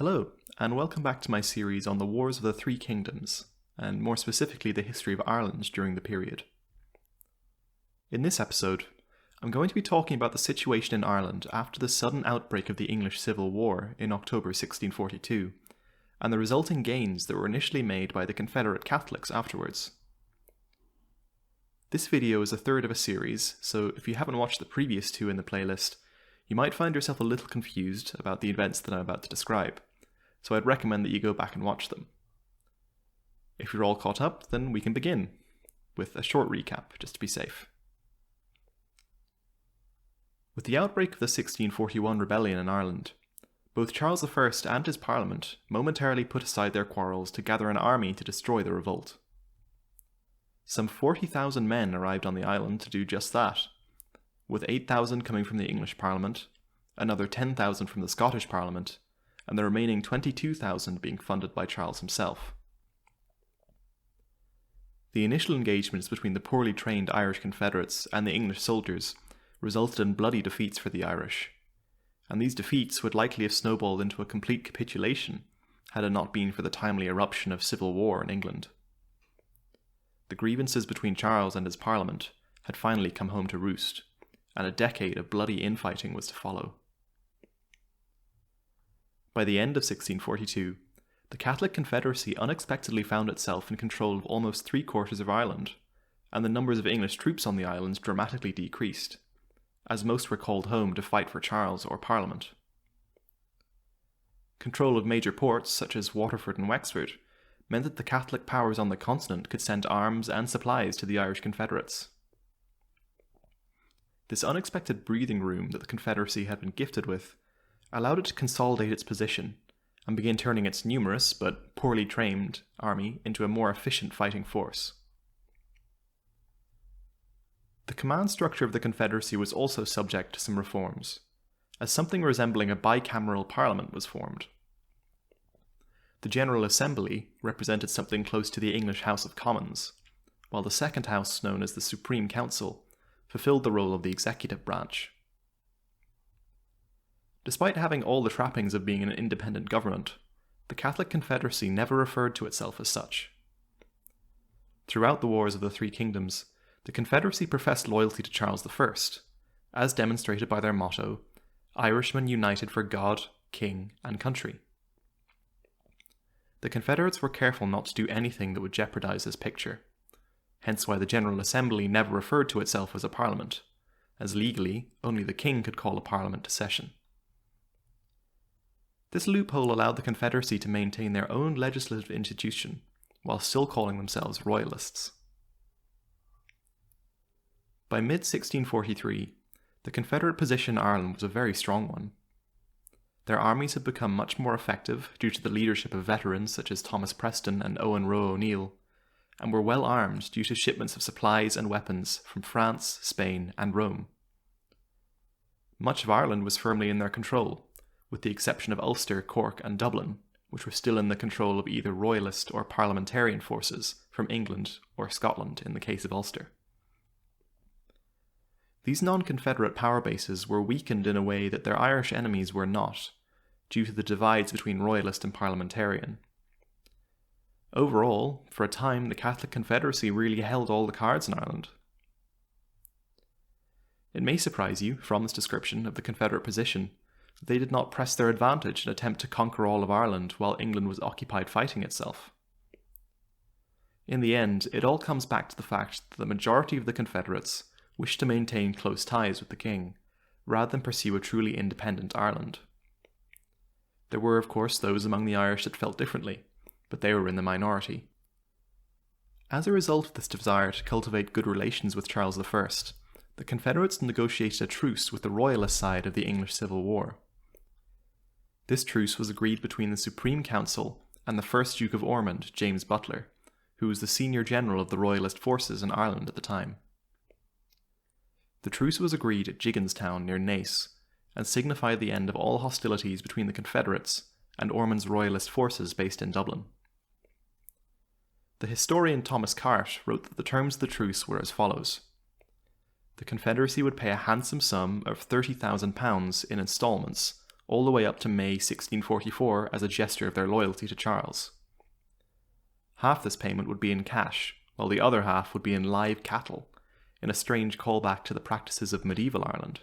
Hello, and welcome back to my series on the Wars of the Three Kingdoms, and more specifically the history of Ireland during the period. In this episode, I'm going to be talking about the situation in Ireland after the sudden outbreak of the English Civil War in October 1642, and the resulting gains that were initially made by the Confederate Catholics afterwards. This video is a third of a series, so if you haven't watched the previous two in the playlist, you might find yourself a little confused about the events that I'm about to describe, so I'd recommend that you go back and watch them. If you're all caught up, then we can begin, with a short recap, just to be safe. With the outbreak of the 1641 rebellion in Ireland, both Charles I and his Parliament momentarily put aside their quarrels to gather an army to destroy the revolt. Some 40,000 men arrived on the island to do just that, with 8,000 coming from the English Parliament, another 10,000 from the Scottish Parliament, and the remaining 22,000 being funded by Charles himself. The initial engagements between the poorly trained Irish Confederates and the English soldiers resulted in bloody defeats for the Irish, and these defeats would likely have snowballed into a complete capitulation had it not been for the timely eruption of civil war in England. The grievances between Charles and his Parliament had finally come home to roost, and a decade of bloody infighting was to follow. By the end of 1642, the Catholic Confederacy unexpectedly found itself in control of almost 3/4 of Ireland, and the numbers of English troops on the islands dramatically decreased, as most were called home to fight for Charles or Parliament. Control of major ports such as Waterford and Wexford meant that the Catholic powers on the continent could send arms and supplies to the Irish Confederates. This unexpected breathing room that the Confederacy had been gifted with allowed it to consolidate its position and begin turning its numerous but poorly trained army into a more efficient fighting force. The command structure of the Confederacy was also subject to some reforms, as something resembling a bicameral parliament was formed. The General Assembly represented something close to the English House of Commons, while the second house, known as the Supreme Council, fulfilled the role of the executive branch. Despite having all the trappings of being an independent government, the Catholic Confederacy never referred to itself as such. Throughout the Wars of the Three Kingdoms, the Confederacy professed loyalty to Charles I, as demonstrated by their motto, "Irishmen united for God, King, and Country." The Confederates were careful not to do anything that would jeopardize this picture, hence why the General Assembly never referred to itself as a parliament, as legally only the king could call a parliament to session. This loophole allowed the Confederacy to maintain their own legislative institution while still calling themselves royalists. By mid-1643, the Confederate position in Ireland was a very strong one. Their armies had become much more effective due to the leadership of veterans such as Thomas Preston and Owen Roe O'Neill, and were well armed due to shipments of supplies and weapons from France, Spain, and Rome. Much of Ireland was firmly in their control, with the exception of Ulster, Cork, and Dublin, which were still in the control of either royalist or parliamentarian forces from England or Scotland in the case of Ulster. These non-Confederate power bases were weakened in a way that their Irish enemies were not, due to the divides between royalist and parliamentarian. Overall, for a time, the Catholic Confederacy really held all the cards in Ireland. It may surprise you, from this description of the Confederate position, that they did not press their advantage and attempt to conquer all of Ireland while England was occupied fighting itself. In the end, it all comes back to the fact that the majority of the Confederates wished to maintain close ties with the king, rather than pursue a truly independent Ireland. There were, of course, those among the Irish that felt differently, but they were in the minority. As a result of this desire to cultivate good relations with Charles I, the Confederates negotiated a truce with the royalist side of the English Civil War. This truce was agreed between the Supreme Council and the first Duke of Ormond, James Butler, who was the senior general of the royalist forces in Ireland at the time. The truce was agreed at Gigginstown near Naas, and signified the end of all hostilities between the Confederates and Ormond's royalist forces based in Dublin. The historian Thomas Cart wrote that the terms of the truce were as follows. The Confederacy would pay a handsome sum of £30,000 in instalments all the way up to May 1644 as a gesture of their loyalty to Charles. Half this payment would be in cash, while the other half would be in live cattle, in a strange callback to the practices of medieval Ireland.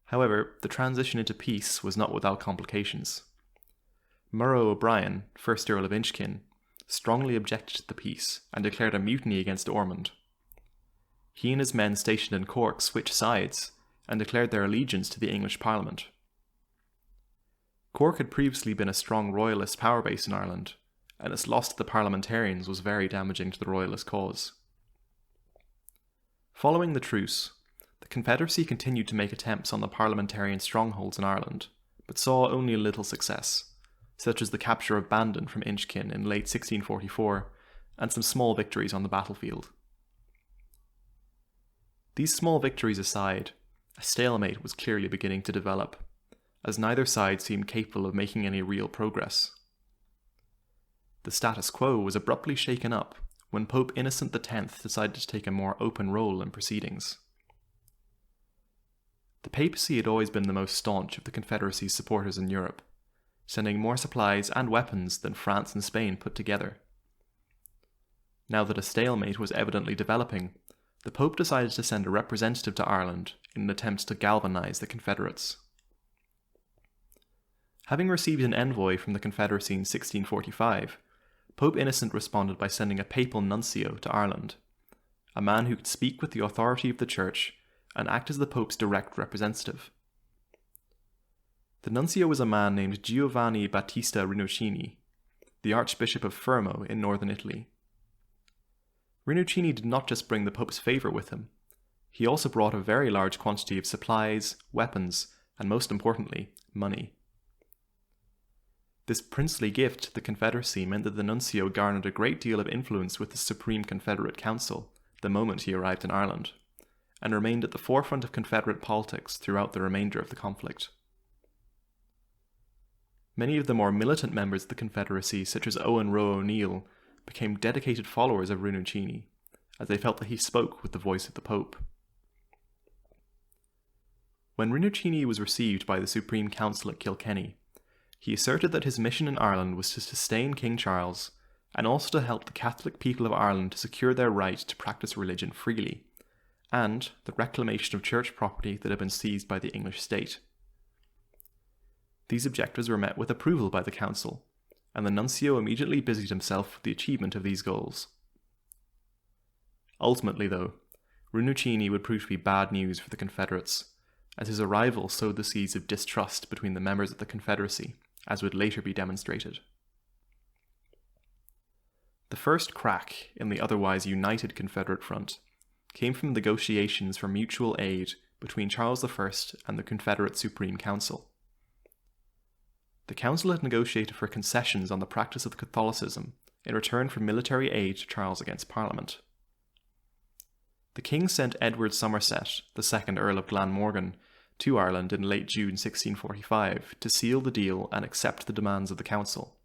However, the transition into peace was not without complications. Murrough O'Brien, 1st Earl of Inchkin, strongly objected to the peace and declared a mutiny against Ormond. He and his men stationed in Cork switched sides and declared their allegiance to the English Parliament. Cork had previously been a strong royalist power base in Ireland, and its loss to the parliamentarians was very damaging to the royalist cause. Following the truce, the Confederacy continued to make attempts on the parliamentarian strongholds in Ireland, but saw only little success, such as the capture of Bandon from Inchkin in late 1644, and some small victories on the battlefield. These small victories aside, a stalemate was clearly beginning to develop, as neither side seemed capable of making any real progress. The status quo was abruptly shaken up when Pope Innocent X decided to take a more open role in proceedings. The papacy had always been the most staunch of the Confederacy's supporters in Europe, sending more supplies and weapons than France and Spain put together. Now that a stalemate was evidently developing, the Pope decided to send a representative to Ireland in an attempt to galvanise the Confederates. Having received an envoy from the Confederacy in 1645, Pope Innocent responded by sending a papal nuncio to Ireland, a man who could speak with the authority of the Church and act as the Pope's direct representative. The nuncio was a man named Giovanni Battista Rinuccini, the Archbishop of Fermo in northern Italy. Rinuccini did not just bring the Pope's favour with him, he also brought a very large quantity of supplies, weapons, and most importantly, money. This princely gift to the Confederacy meant that the nuncio garnered a great deal of influence with the Supreme Confederate Council the moment he arrived in Ireland, and remained at the forefront of Confederate politics throughout the remainder of the conflict. Many of the more militant members of the Confederacy, such as Owen Roe O'Neill, became dedicated followers of Rinuccini, as they felt that he spoke with the voice of the Pope. When Rinuccini was received by the Supreme Council at Kilkenny, he asserted that his mission in Ireland was to sustain King Charles, and also to help the Catholic people of Ireland to secure their right to practice religion freely, and the reclamation of church property that had been seized by the English state. These objectives were met with approval by the council, and the nuncio immediately busied himself with the achievement of these goals. Ultimately, though, Rinuccini would prove to be bad news for the Confederates, as his arrival sowed the seeds of distrust between the members of the Confederacy, as would later be demonstrated. The first crack in the otherwise united Confederate front came from negotiations for mutual aid between Charles I and the Confederate Supreme Council. The council had negotiated for concessions on the practice of Catholicism in return for military aid to Charles against Parliament. The king sent Edward Somerset, the 2nd Earl of Glamorgan, to Ireland in late June 1645 to seal the deal and accept the demands of the council.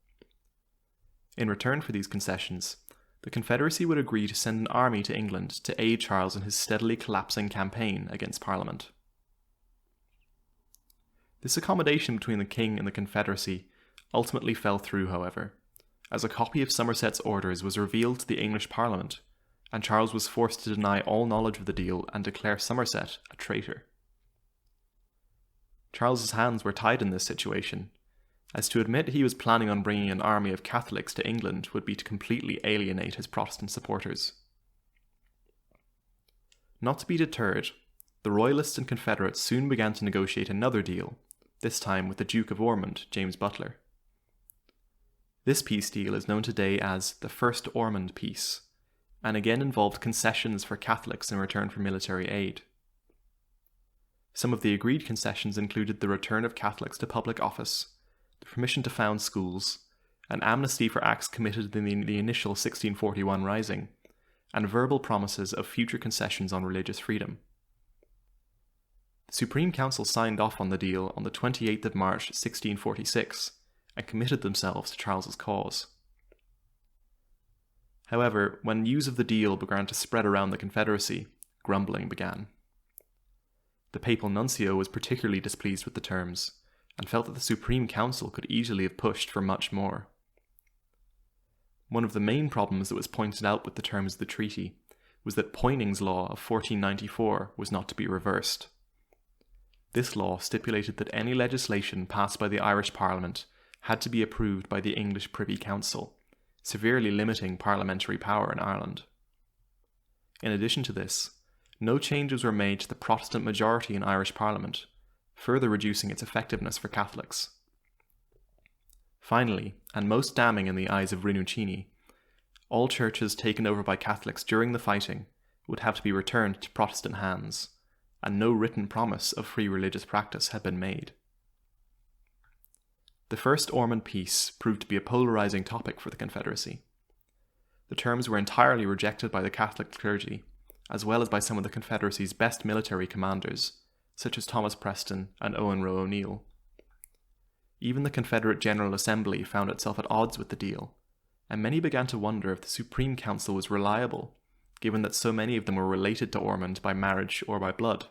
In return for these concessions, the Confederacy would agree to send an army to England to aid Charles in his steadily collapsing campaign against Parliament. This accommodation between the king and the Confederacy ultimately fell through, however, as a copy of Somerset's orders was revealed to the English Parliament, and Charles was forced to deny all knowledge of the deal and declare Somerset a traitor. Charles's hands were tied in this situation, as to admit he was planning on bringing an army of Catholics to England would be to completely alienate his Protestant supporters. Not to be deterred, the Royalists and Confederates soon began to negotiate another deal, this time with the Duke of Ormond, James Butler. This peace deal is known today as the First Ormond Peace, and again involved concessions for Catholics in return for military aid. Some of the agreed concessions included the return of Catholics to public office, the permission to found schools, an amnesty for acts committed in the initial 1641 rising, and verbal promises of future concessions on religious freedom. The Supreme Council signed off on the deal on the 28th of March 1646 and committed themselves to Charles's cause. However, when news of the deal began to spread around the Confederacy, grumbling began. The Papal nuncio was particularly displeased with the terms, and felt that the Supreme Council could easily have pushed for much more. One of the main problems that was pointed out with the terms of the treaty was that Poyning's law of 1494 was not to be reversed. This law stipulated that any legislation passed by the Irish Parliament had to be approved by the English Privy Council, severely limiting parliamentary power in Ireland. In addition to this, no changes were made to the Protestant majority in Irish Parliament, further reducing its effectiveness for Catholics. Finally, and most damning in the eyes of Rinuccini, all churches taken over by Catholics during the fighting would have to be returned to Protestant hands, and no written promise of free religious practice had been made. The First Ormond Peace proved to be a polarizing topic for the Confederacy. The terms were entirely rejected by the Catholic clergy, as well as by some of the Confederacy's best military commanders, such as Thomas Preston and Owen Roe O'Neill. Even the Confederate General Assembly found itself at odds with the deal, and many began to wonder if the Supreme Council was reliable, given that so many of them were related to Ormond by marriage or by blood.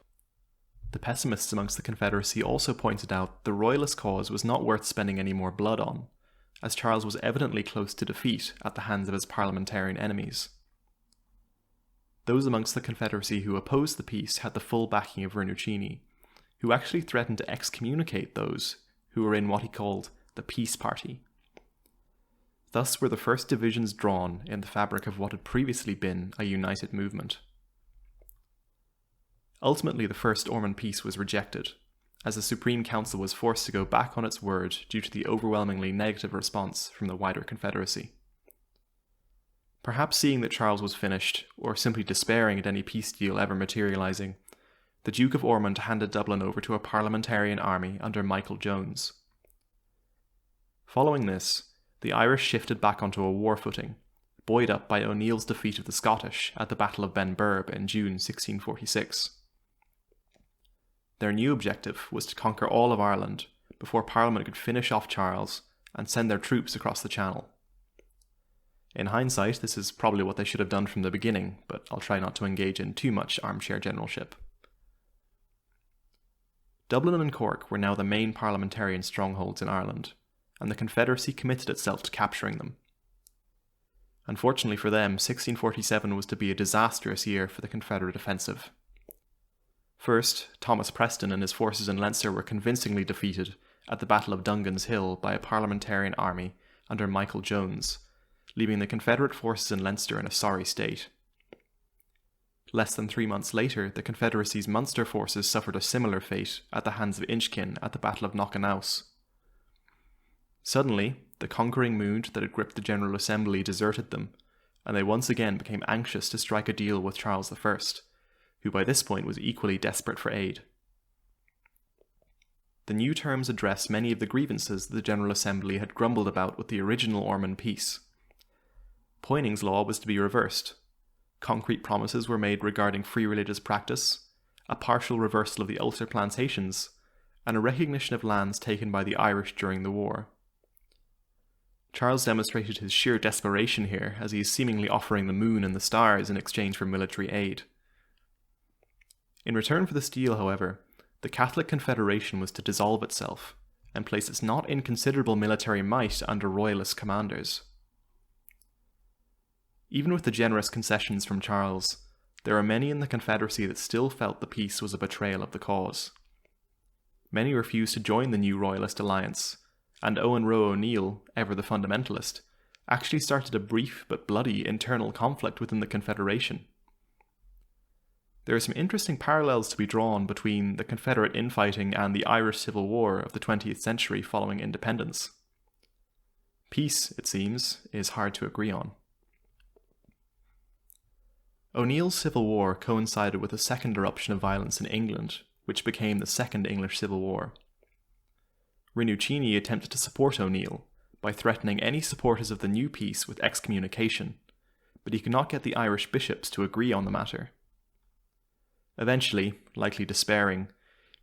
The pessimists amongst the Confederacy also pointed out the Royalist cause was not worth spending any more blood on, as Charles was evidently close to defeat at the hands of his parliamentarian enemies. Those amongst the Confederacy who opposed the peace had the full backing of Rinuccini, who actually threatened to excommunicate those who were in what he called the Peace Party. Thus were the first divisions drawn in the fabric of what had previously been a united movement. Ultimately, the First Ormond Peace was rejected, as the Supreme Council was forced to go back on its word due to the overwhelmingly negative response from the wider Confederacy. Perhaps seeing that Charles was finished, or simply despairing at any peace deal ever materialising, the Duke of Ormond handed Dublin over to a parliamentarian army under Michael Jones. Following this, the Irish shifted back onto a war footing, buoyed up by O'Neill's defeat of the Scottish at the Battle of Benburb in June 1646. Their new objective was to conquer all of Ireland before Parliament could finish off Charles and send their troops across the Channel. In hindsight, this is probably what they should have done from the beginning, but I'll try not to engage in too much armchair generalship. Dublin and Cork were now the main parliamentarian strongholds in Ireland, and the Confederacy committed itself to capturing them. Unfortunately for them, 1647 was to be a disastrous year for the Confederate offensive. First, Thomas Preston and his forces in Leinster were convincingly defeated at the Battle of Dungan's Hill by a parliamentarian army under Michael Jones, leaving the Confederate forces in Leinster in a sorry state. Less than 3 months later, the Confederacy's Munster forces suffered a similar fate at the hands of Inchkin at the Battle of Knockenouse. Suddenly, the conquering mood that had gripped the General Assembly deserted them, and they once again became anxious to strike a deal with Charles I, who by this point was equally desperate for aid. The new terms addressed many of the grievances the General Assembly had grumbled about with the original Ormond Peace. Poyning's law was to be reversed. Concrete promises were made regarding free religious practice, a partial reversal of the Ulster plantations, and a recognition of lands taken by the Irish during the war. Charles demonstrated his sheer desperation here, as he is seemingly offering the moon and the stars in exchange for military aid. In return for this deal, however, the Catholic Confederation was to dissolve itself and place its not inconsiderable military might under royalist commanders. Even with the generous concessions from Charles, there are many in the Confederacy that still felt the peace was a betrayal of the cause. Many refused to join the new royalist alliance, and Owen Roe O'Neill, ever the fundamentalist, actually started a brief but bloody internal conflict within the Confederation. There are some interesting parallels to be drawn between the Confederate infighting and the Irish Civil War of the 20th century following independence. Peace, it seems, is hard to agree on. O'Neill's Civil War coincided with a second eruption of violence in England, which became the Second English Civil War. Rinuccini attempted to support O'Neill by threatening any supporters of the new peace with excommunication, but he could not get the Irish bishops to agree on the matter. Eventually, likely despairing,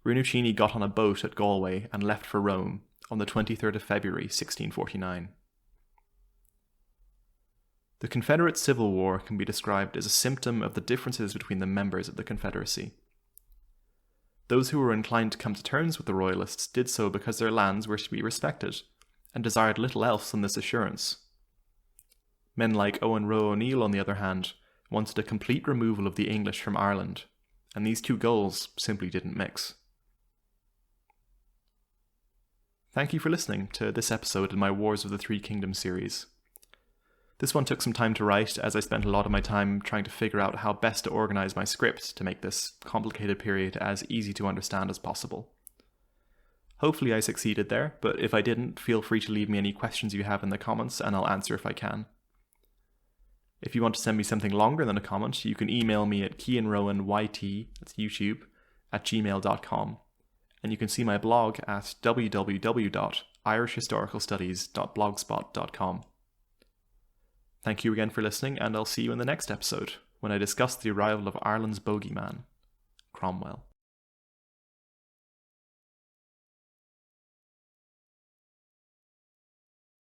Rinuccini got on a boat at Galway and left for Rome on the 23rd of February 1649. The Confederate Civil War can be described as a symptom of the differences between the members of the Confederacy. Those who were inclined to come to terms with the Royalists did so because their lands were to be respected, and desired little else than this assurance. Men like Owen Roe O'Neill, on the other hand, wanted a complete removal of the English from Ireland, and these two goals simply didn't mix. Thank you for listening to this episode in my Wars of the Three Kingdoms series. This one took some time to write, as I spent a lot of my time trying to figure out how best to organise my script to make this complicated period as easy to understand as possible. Hopefully I succeeded there, but if I didn't, feel free to leave me any questions you have in the comments and I'll answer if I can. If you want to send me something longer than a comment, you can email me at keanrowanyt, that's YouTube, @gmail.com. And you can see my blog at www.irishhistoricalstudies.blogspot.com. Thank you again for listening, and I'll see you in the next episode, when I discuss the arrival of Ireland's bogeyman, Cromwell.